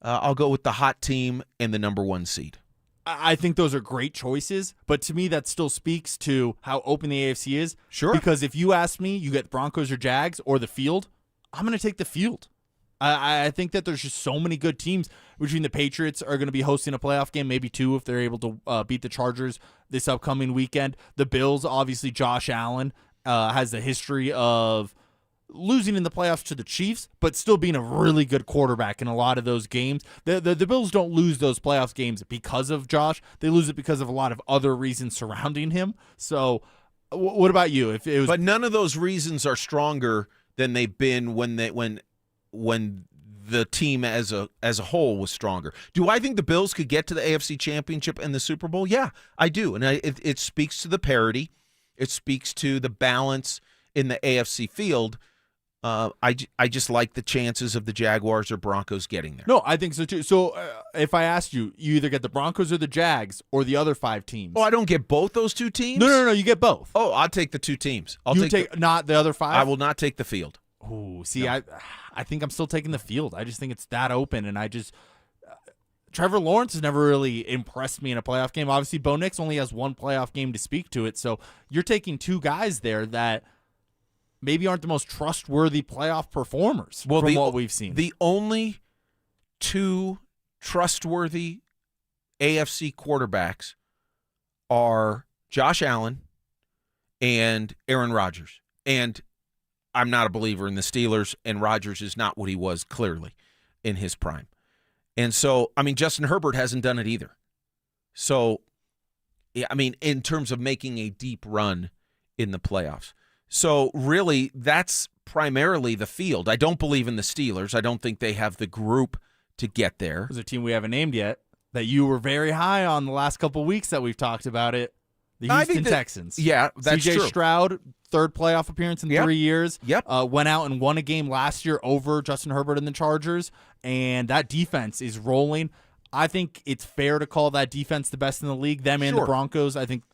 I'll go with the hot team and the number one seed. I think those are great choices, but to me that still speaks to how open the AFC is. Sure. Because if you ask me, you get Broncos or Jags or the field, I'm going to take the field. I think that there's just so many good teams. Between the Patriots are going to be hosting a playoff game, maybe 2 if they're able to beat the Chargers this upcoming weekend. The Bills, obviously Josh Allen has a history of losing in the playoffs to the Chiefs, but still being a really good quarterback in a lot of those games. The Bills don't lose those playoff games because of Josh. They lose it because of a lot of other reasons surrounding him. So what about you? If it was, but none of those reasons are stronger than they've been when the team as a whole was stronger. Do I think the Bills could get to the AFC Championship and the Super Bowl? Yeah, I do. And it speaks to the parity. It speaks to the balance in the AFC field. I just like the chances of the Jaguars or Broncos getting there. No, I think so too. So if I asked you, you either get the Broncos or the Jags or the other 5 teams. Oh, I don't get both those 2 teams? No, you get both. Oh, I'll take the 2 teams. You take not the other 5? I will not take the field. Oh, see, no. I think I'm still taking the field. I just think it's that open, and I just Trevor Lawrence has never really impressed me in a playoff game. Obviously, Bo Nix only has 1 playoff game to speak to it, so you're taking 2 guys there that maybe aren't the most trustworthy playoff performers from what we've seen. The only 2 trustworthy AFC quarterbacks are Josh Allen and Aaron Rodgers. And I'm not a believer in the Steelers, and Rodgers is not what he was clearly in his prime. And so, I mean, Justin Herbert hasn't done it either. So, I mean, in terms of making a deep run in the playoffs. So, really, that's primarily the field. I don't believe in the Steelers. I don't think they have the group to get there. There's a team we haven't named yet that you were very high on the last couple of weeks that we've talked about it. The Houston Texans. Yeah, that's CJ true. Stroud, third playoff appearance in 3 years. Yep. Went out and won a game last year over Justin Herbert and the Chargers, and that defense is rolling. I think it's fair to call that defense the best in the league. Them and the Broncos, I think,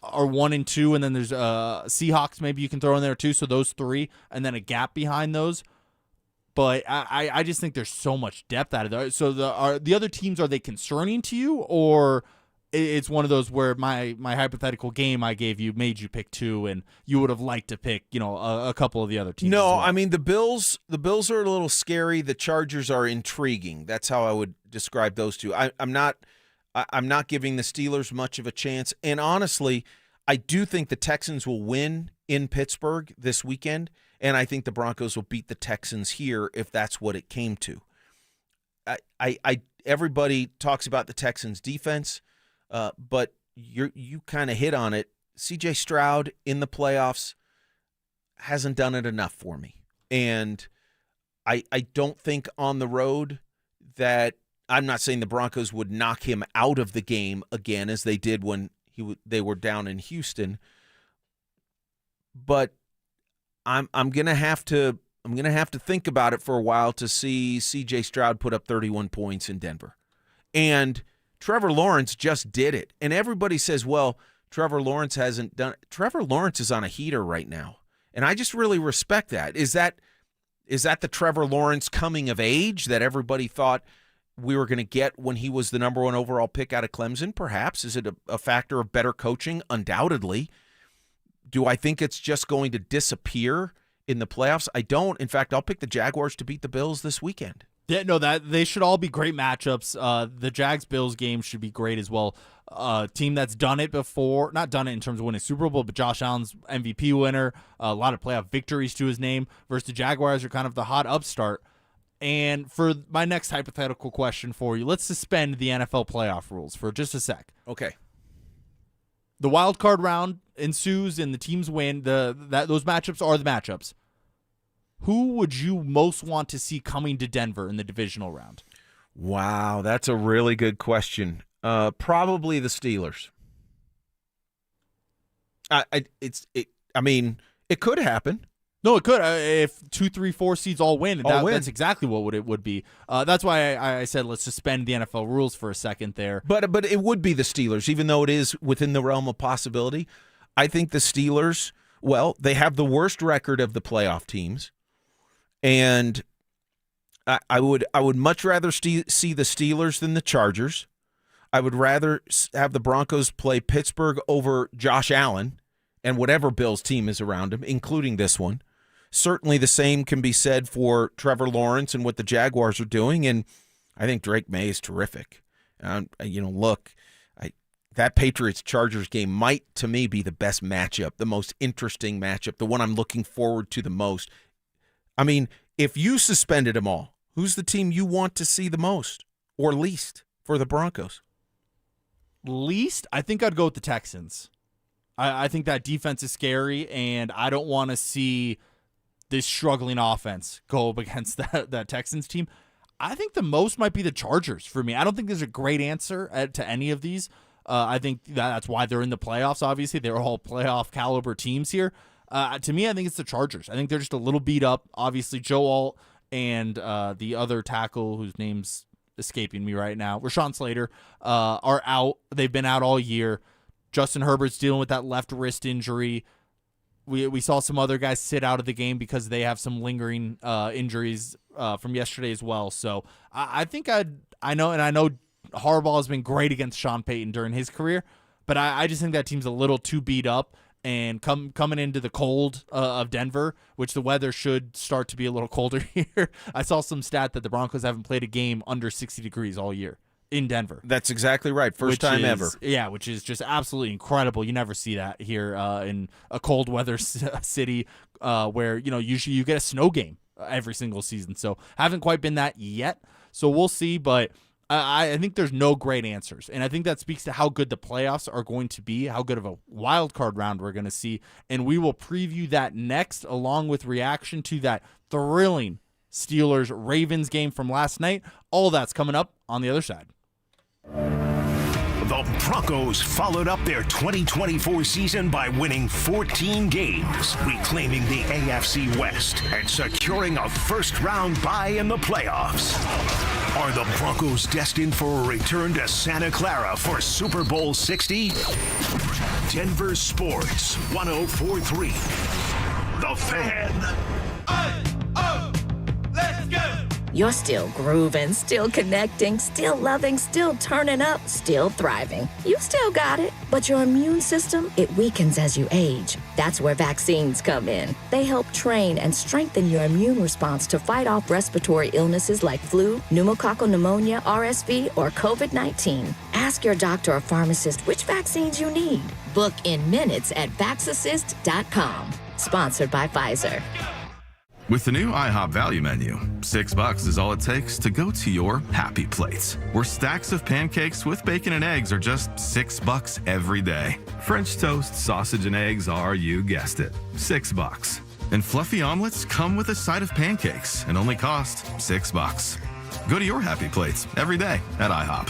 are 1 and 2, and then there's Seahawks maybe you can throw in there too, so those three, and then a gap behind those. But I just think there's so much depth out of there. So the other teams, are they concerning to you, or it's one of those where my hypothetical game I gave you made you pick 2, and you would have liked to pick a couple of the other teams? No, as well? I mean the Bills are a little scary. The Chargers are intriguing. That's how I would describe those two. I'm not giving the Steelers much of a chance. And honestly, I do think the Texans will win in Pittsburgh this weekend, and I think the Broncos will beat the Texans here if that's what it came to. Everybody talks about the Texans' defense. But you kind of hit on it. CJ Stroud in the playoffs hasn't done it enough for me. And I don't think on the road that – I'm not saying the Broncos would knock him out of the game again as they did when they were down in Houston. But I'm going to have to think about it for a while to see CJ Stroud put up 31 points in Denver. And – Trevor Lawrence just did it. And everybody says, well, Trevor Lawrence hasn't done it. Trevor Lawrence is on a heater right now. And I just really respect that. Is that the Trevor Lawrence coming of age that everybody thought we were going to get when he was the number 1 overall pick out of Clemson? Perhaps. Is it a factor of better coaching? Undoubtedly. Do I think it's just going to disappear in the playoffs? I don't. In fact, I'll pick the Jaguars to beat the Bills this weekend. Yeah, no, that they should all be great matchups. The Jags-Bills game should be great as well. Team that's done it before, not done it in terms of winning Super Bowl, but Josh Allen's MVP winner, a lot of playoff victories to his name, versus the Jaguars are kind of the hot upstart. And for my next hypothetical question for you, let's suspend the NFL playoff rules for just a sec. Okay. The wild card round ensues and the teams win. Those matchups are the matchups. Who would you most want to see coming to Denver in the divisional round? Wow, that's a really good question. Probably the Steelers. It could happen. No, it could. If 2, 3, 4 seeds all win, that's exactly what it would be. That's why I said let's suspend the NFL rules for a second there. But it would be the Steelers, even though it is within the realm of possibility. I think the Steelers, well, they have the worst record of the playoff teams. And I would much rather see the Steelers than the Chargers. I would rather have the Broncos play Pittsburgh over Josh Allen and whatever Bills team is around him, including this one. Certainly the same can be said for Trevor Lawrence and what the Jaguars are doing, and I think Drake May is terrific. That Patriots-Chargers game might, to me, be the best matchup, the most interesting matchup, the one I'm looking forward to the most. I mean, if you suspended them all, who's the team you want to see the most or least for the Broncos? Least? I think I'd go with the Texans. I think that defense is scary, and I don't want to see this struggling offense go up against that Texans team. I think the most might be the Chargers for me. I don't think there's a great answer to any of these. I think that's why they're in the playoffs, obviously. They're all playoff caliber teams here. To me, I think it's the Chargers. I think they're just a little beat up. Obviously, Joe Alt and the other tackle, whose name's escaping me right now, Rashawn Slater, are out. They've been out all year. Justin Herbert's dealing with that left wrist injury. We saw some other guys sit out of the game because they have some lingering injuries from yesterday as well. So I think I know Harbaugh has been great against Sean Payton during his career, but I just think that team's a little too beat up. And coming into the cold of Denver, which the weather should start to be a little colder here. I saw some stat that the Broncos haven't played a game under 60 degrees all year. in Denver. That's exactly right. First time ever. Yeah, which is just absolutely incredible. You never see that here in a cold weather city where, usually you get a snow game every single season. So haven't quite been that yet. So we'll see, but I think there's no great answers. And I think that speaks to how good the playoffs are going to be, how good of a wild card round we're going to see. And we will preview that next, along with reaction to that thrilling Steelers-Ravens game from last night. All that's coming up on the other side. The Broncos followed up their 2024 season by winning 14 games, reclaiming the AFC West and securing a first-round bye in the playoffs. Are the Broncos destined for a return to Santa Clara for Super Bowl 60? Denver Sports 104.3. The Fan. Let's go! You're still grooving, still connecting, still loving, still turning up, still thriving. You still got it, but your immune system, it weakens as you age. That's where vaccines come in. They help train and strengthen your immune response to fight off respiratory illnesses like flu, pneumococcal pneumonia, RSV, or COVID-19. Ask your doctor or pharmacist which vaccines you need. Book in minutes at vaxassist.com. Sponsored by Pfizer. With the new IHOP value menu, $6 is all it takes to go to your happy place, where stacks of pancakes with bacon and eggs are just $6 every day. French toast, sausage, and eggs are, you guessed it, $6. And fluffy omelets come with a side of pancakes and only cost $6. Go to your happy plates every day at IHOP.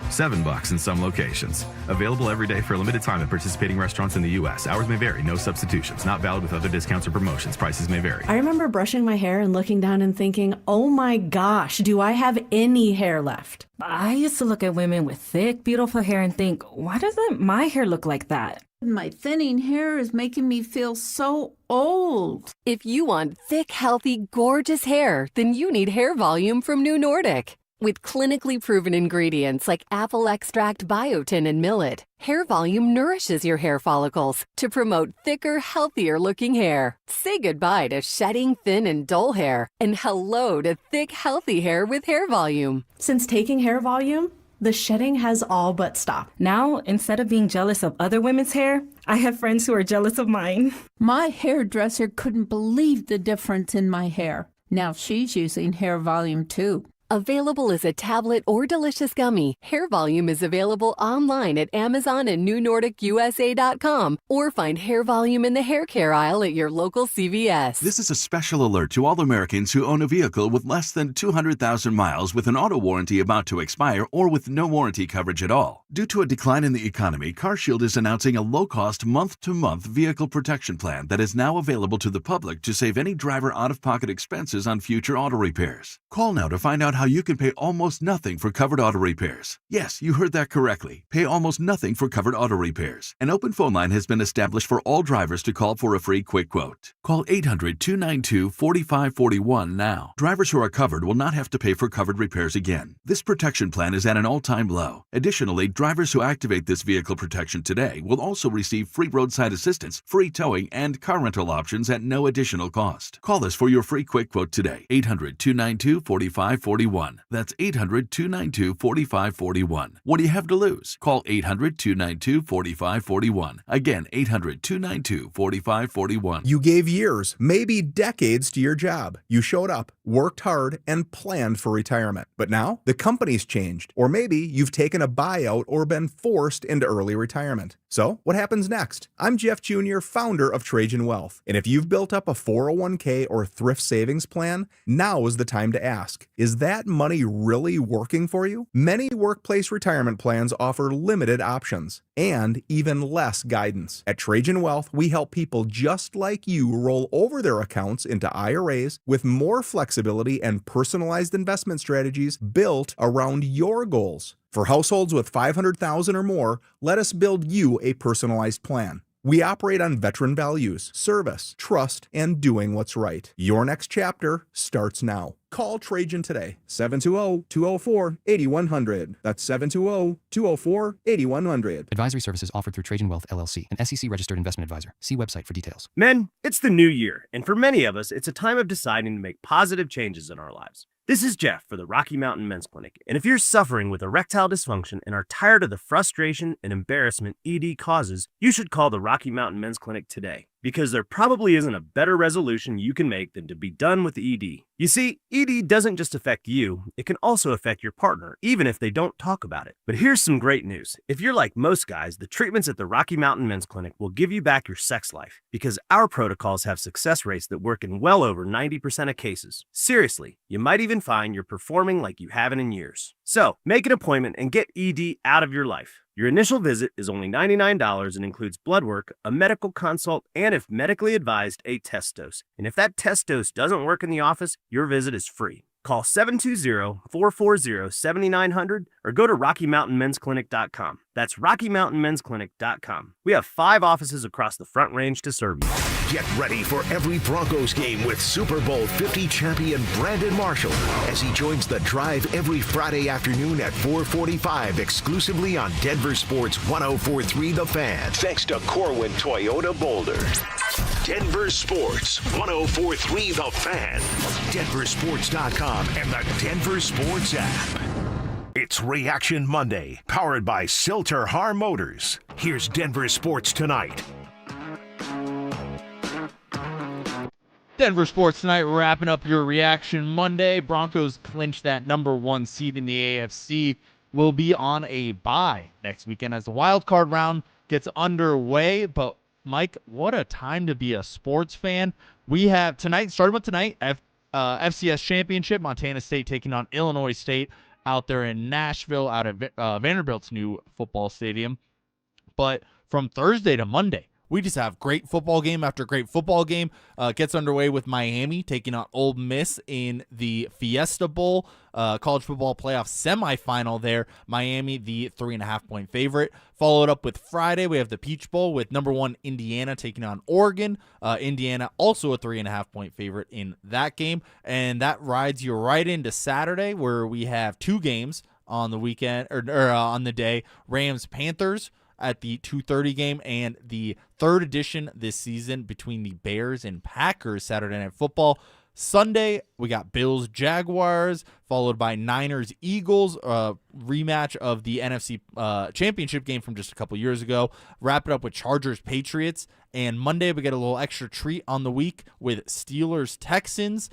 $7 in some locations. Available every day for a limited time at participating restaurants in the U.S. Hours may vary. No substitutions. Not valid with other discounts or promotions. Prices may vary. I remember brushing my hair and looking down and thinking, oh my gosh, do I have any hair left? I used to look at women with thick, beautiful hair and think, why doesn't my hair look like that? My thinning hair is making me feel so old. If you want thick, healthy, gorgeous hair, then you need Hair Volume from New Nordic. With clinically proven ingredients like apple extract, biotin, and millet, Hair Volume nourishes your hair follicles to promote thicker, healthier-looking hair. Say goodbye to shedding, thin, and dull hair, and hello to thick, healthy hair with Hair Volume. Since taking Hair Volume, the shedding has all but stopped. Now, instead of being jealous of other women's hair, I have friends who are jealous of mine. My hairdresser couldn't believe the difference in my hair. Now she's using Hair Volume too. Available as a tablet or delicious gummy, Hair Volume is available online at Amazon and NewNordicUSA.com, or find Hair Volume in the hair care aisle at your local CVS. This is a special alert to all Americans who own a vehicle with less than 200,000 miles with an auto warranty about to expire or with no warranty coverage at all. Due to a decline in the economy, CarShield is announcing a low-cost month-to-month vehicle protection plan that is now available to the public to save any driver out-of-pocket expenses on future auto repairs. Call now to find out how you can pay almost nothing for covered auto repairs. Yes, you heard that correctly. Pay almost nothing for covered auto repairs. An open phone line has been established for all drivers to call for a free quick quote. Call 800-292-4541 now. Drivers who are covered will not have to pay for covered repairs again. This protection plan is at an all-time low. Additionally, drivers who activate this vehicle protection today will also receive free roadside assistance, free towing, and car rental options at no additional cost. Call us for your free quick quote today. 800-292-4541. That's 800-292-4541. What do you have to lose? Call 800-292-4541. Again, 800-292-4541. You gave years, maybe decades to your job. You showed up, worked hard, and planned for retirement. But now, the company's changed. Or maybe you've taken a buyout or been forced into early retirement. So, what happens next? I'm Jeff Jr., founder of Trajan Wealth. And if you've built up a 401k or thrift savings plan, now is the time to ask, is that money really working for you? Many workplace retirement plans offer limited options and even less guidance. At Trajan Wealth, we help people just like you roll over their accounts into IRAs with more flexibility and personalized investment strategies built around your goals. For households with $500,000 or more, let us build you a personalized plan. We operate on veteran values, service, trust, and doing what's right. Your next chapter starts now. Call Trajan today, 720-204-8100. That's 720-204-8100. Advisory services offered through Trajan Wealth, LLC, an SEC-registered investment advisor. See website for details. Men, it's the new year, and for many of us, it's a time of deciding to make positive changes in our lives. This is Jeff for the Rocky Mountain Men's Clinic, and if you're suffering with erectile dysfunction and are tired of the frustration and embarrassment ED causes, you should call the Rocky Mountain Men's Clinic today, because there probably isn't a better resolution you can make than to be done with ED. You see, ED doesn't just affect you, it can also affect your partner, even if they don't talk about it. But here's some great news. If you're like most guys, the treatments at the Rocky Mountain Men's Clinic will give you back your sex life, because our protocols have success rates that work in well over 90% of cases. Seriously, you might even find you're performing like you haven't in years. So, make an appointment and get ED out of your life. Your initial visit is only $99 and includes blood work, a medical consult, and if medically advised, a test dose. And if that test dose doesn't work in the office, your visit is free. Call 720-440-7900 or go to RockyMountainMen'sClinic.com. That's RockyMountainMen'sClinic.com. We have 5 offices across the Front Range to serve you. Get ready for every Broncos game with Super Bowl 50 champion Brandon Marshall as he joins the drive every Friday afternoon at 4:45 exclusively on Denver Sports 104.3 The Fan. Thanks to Corwin Toyota Boulder. Denver Sports 104.3 The Fan. DenverSports.com and the Denver Sports app. It's Reaction Monday, powered by Silter-Har Motors. Here's Denver Sports Tonight. Denver Sports Tonight, wrapping up your Reaction Monday. Broncos clinch that number 1 seed in the AFC. Will be on a bye next weekend as the wild card round gets underway. But, Mike, what a time to be a sports fan. We have tonight, starting with tonight, FCS Championship, Montana State taking on Illinois State out there in Nashville, out of Vanderbilt's new football stadium. But from Thursday to Monday, we just have great football game after great football game. Gets underway with Miami taking on Ole Miss in the Fiesta Bowl, college football playoff semifinal there. Miami, the 3.5-point favorite. Followed up with Friday, we have the Peach Bowl with number 1 Indiana taking on Oregon. Indiana also a 3.5-point favorite in that game. And that rides you right into Saturday, where we have 2 games on the weekend, or on the day. Rams-Panthers at the 2:30 game, and the 3rd edition this season between the Bears and Packers Saturday Night Football. Sunday, we got Bills-Jaguars, followed by Niners-Eagles, rematch of the NFC Championship game from just a couple years ago. Wrap it up with Chargers-Patriots. And Monday, we get a little extra treat on the week with Steelers-Texans.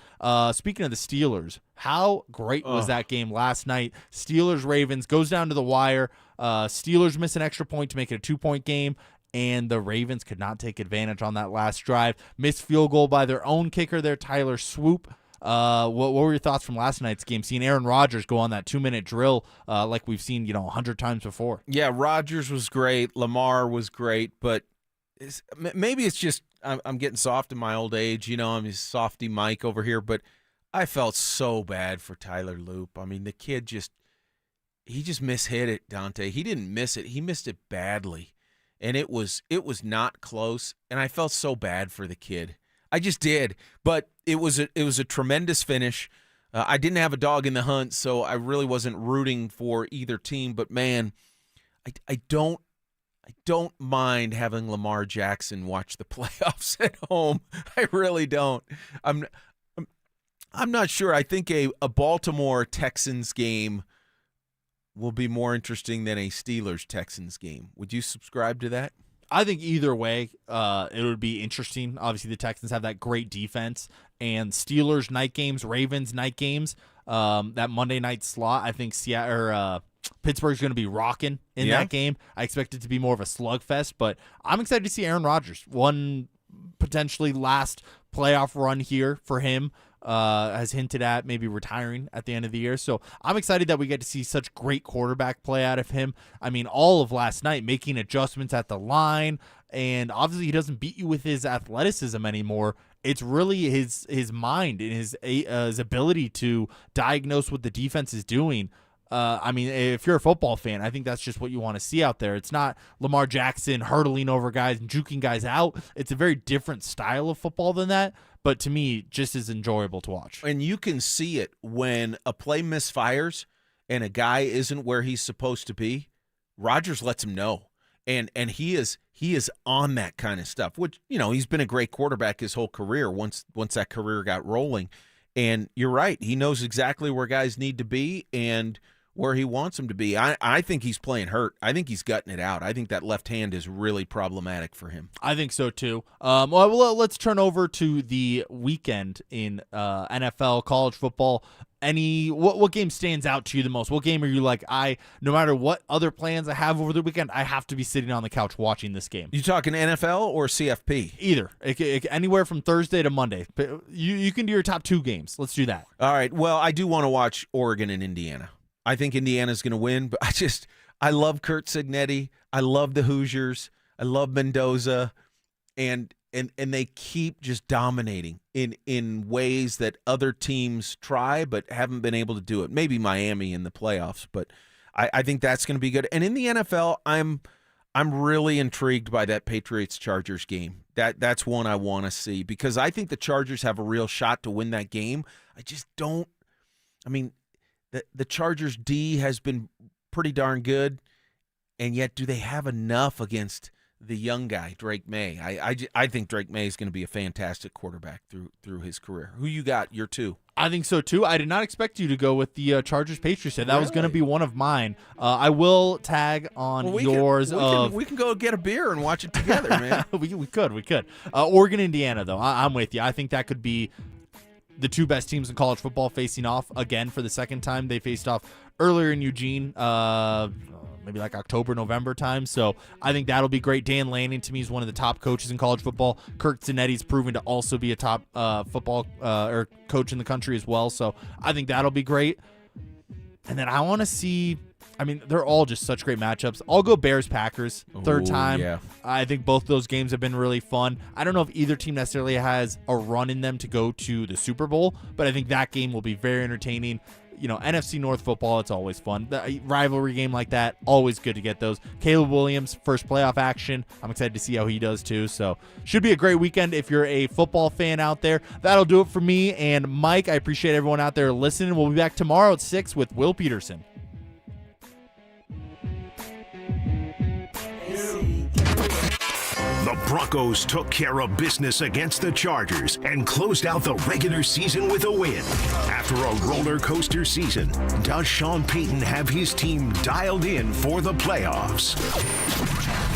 Speaking of the Steelers, how great was that game last night? Steelers-Ravens goes down to the wire. Steelers miss an extra point to make it a 2-point game, and the Ravens could not take advantage on that last drive. Missed field goal by their own kicker there, Tyler Swoop. What were your thoughts from last night's game? Seeing Aaron Rodgers go on that 2-minute drill like we've seen 100 times before. Yeah, Rodgers was great. Lamar was great, but maybe it's just I'm getting soft in my old age. I'm his softy Mike over here, but I felt so bad for Tyler Loop. I mean, the kid he just mishit it, Dante. He didn't miss it. He missed it badly. And it was not close, and I felt so bad for the kid. I just did. But it was a tremendous finish. I didn't have a dog in the hunt, so I really wasn't rooting for either team. But man, I don't mind having Lamar Jackson watch the playoffs at home. I really don't. I'm not sure. I think a Baltimore Texans game will be more interesting than a Steelers-Texans game. Would you subscribe to that? I think either way, it would be interesting. Obviously, the Texans have that great defense, and Steelers night games, Ravens night games, that Monday night slot. I think Pittsburgh's going to be rocking in that game. I expect it to be more of a slugfest, but I'm excited to see Aaron Rodgers. One potentially last playoff run here for him. Has hinted at maybe retiring at the end of the year. So I'm excited that we get to see such great quarterback play out of him. I mean, all of last night, making adjustments at the line, and obviously he doesn't beat you with his athleticism anymore. It's really his mind and his ability to diagnose what the defense is doing. I mean, if you're a football fan, I think that's just what you want to see out there. It's not Lamar Jackson hurdling over guys and juking guys out. It's a very different style of football than that, but to me, just as enjoyable to watch. And you can see it when a play misfires and a guy isn't where he's supposed to be. Rodgers lets him know, and he is on that kind of stuff. Which he's been a great quarterback his whole career. Once that career got rolling. And you're right. He knows exactly where guys need to be and where he wants them to be. I think he's playing hurt. I think he's gutting it out. I think that left hand is really problematic for him. I think so too. Well, let's turn over to the weekend in NFL, college football. What game stands out to you the most? What game are you like, no matter what other plans I have over the weekend, I have to be sitting on the couch watching this game? You talking NFL or CFP? Either. Anywhere from Thursday to Monday. You can do your top 2 games. Let's do that. All right. Well, I do want to watch Oregon and Indiana. I think Indiana's going to win, but I love Kurt Cignetti. I love the Hoosiers. I love Mendoza, and they keep just dominating in ways that other teams try but haven't been able to do it. Maybe Miami in the playoffs, but I think that's going to be good. And in the NFL, I'm really intrigued by that Patriots-Chargers game. That's one I want to see because I think the Chargers have a real shot to win that game. I just don't. I mean, the Chargers D has been pretty darn good, and yet do they have enough against the young guy, Drake May? I think Drake May is going to be a fantastic quarterback through his career. Who you got, your 2? I think so, too. I did not expect you to go with the Chargers-Patriots. That was going to be one of mine. I will tag on yours. We can go get a beer and watch it together, man. we could. Oregon, Indiana, though. I'm with you. I think that could be the 2 best teams in college football facing off again for the second time. They faced off earlier in Eugene, maybe like October, November time. So I think that'll be great. Dan Lanning, to me, is one of the top coaches in college football. Kirk Zinetti's proven to also be a top football or coach in the country as well. So I think that'll be great. And then I want to see, they're all just such great matchups. I'll go Bears-Packers, third time. Yeah. I think both those games have been really fun. I don't know if either team necessarily has a run in them to go to the Super Bowl, but I think that game will be very entertaining. NFC North football, it's always fun. The rivalry game like that, always good to get those. Caleb Williams, first playoff action. I'm excited to see how he does too. So should be a great weekend if you're a football fan out there. That'll do it for me and Mike. I appreciate everyone out there listening. We'll be back tomorrow at 6 with Will Peterson. The Broncos took care of business against the Chargers and closed out the regular season with a win. After a roller coaster season, does Sean Payton have his team dialed in for the playoffs?